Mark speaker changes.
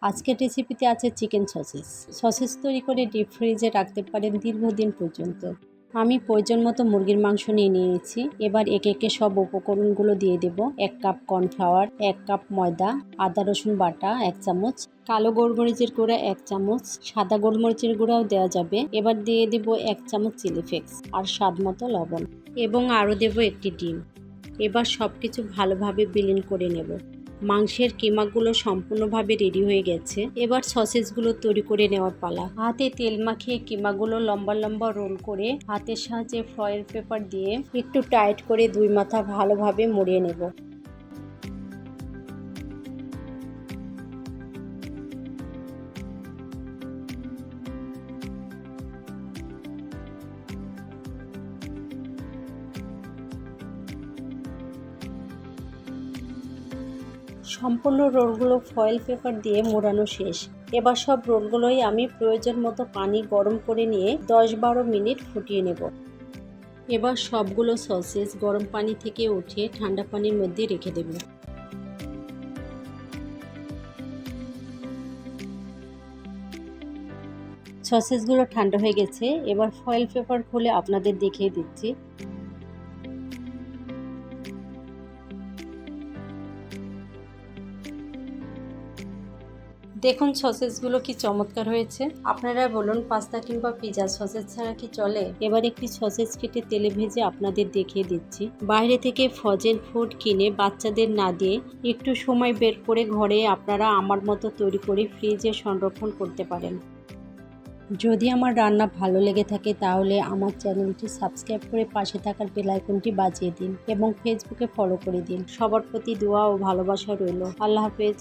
Speaker 1: আজকের রেসিপিতে আছে চিকেন সসেস। সসেস তৈরি করে ডিপ ফ্রিজে রাখতে পারেন দীর্ঘদিন পর্যন্ত। আমি প্রয়োজন মতো মুরগির মাংস নিয়ে নিয়েছি। এবার একে একে সব উপকরণগুলো দিয়ে দেব। 1 কাপ কর্নফ্লাওয়ার, 1 কাপ ময়দা, আদা রসুন বাটা 1 চামচ, কালো গোলমরিচের গুঁড়া 1 চামচ, সাদা গোলমরিচের গুঁড়াও দেওয়া যাবে। এবার দিয়ে দেব 1 চামচ চিলি ফ্লেক্স আর স্বাদ মতো লবণ, এবং আরও দেব একটি ডিম। এবার সব কিছু ভালোভাবে ব্লেন্ড করে নেব। মাংসের কিমাগুলো সম্পূর্ণভাবে রেডি হয়ে গেছে। এবার সসেসগুলো তৈরি করে নেওয়ার পালা। হাতে তেল মাখিয়ে কিমাগুলো লম্বা লম্বা রোল করে হাতের সাহায্যে ফয়েল পেপার দিয়ে একটু টাইট করে 2 মাথা ভালোভাবে মুড়িয়ে নেব। সম্পূর্ণ রোলগুলো ফয়েল পেপার দিয়ে মোড়ানো শেষ। এবার সব রোলগুলোই আমি প্রয়োজন মতো পানি গরম করে নিয়ে 10-12 মিনিট ফুটিয়ে নেব। এবার সবগুলো সসেস গরম পানি থেকে উঠিয়ে ঠান্ডা পানির মধ্যে রেখে দেব। সসেসগুলো ঠান্ডা হয়ে গেছে। এবার ফয়েল পেপার খুলে আপনাদের দেখিয়ে দিচ্ছি। দেখুন সসেসগুলো কি চমৎকার হয়েছে। আপনারা বলুন পাস্তা কিংবা পিৎজা সসেস ছাড়া কি চলে? এবার একটি সসেস কেটে তেলে ভেজে আপনাদের দেখিয়ে দিচ্ছি। বাইরে থেকে ফ্রোজেন ফুড কিনে বাচ্চাদের না দিয়ে একটু সময় বের করে ঘরে আপনারা আমার মতো তৈরি করে ফ্রিজে সংরক্ষণ করতে পারেন। যদি আমার রান্না ভালো লেগে থাকে তাহলে আমার চ্যানেলটি সাবস্ক্রাইব করে পাশে থাকার বেল আইকনটি বাজিয়ে দিন এবং ফেসবুকে ফলো করে দিন। সবার প্রতি দোয়া ও ভালোবাসা রইল। আল্লাহ হাফেজ।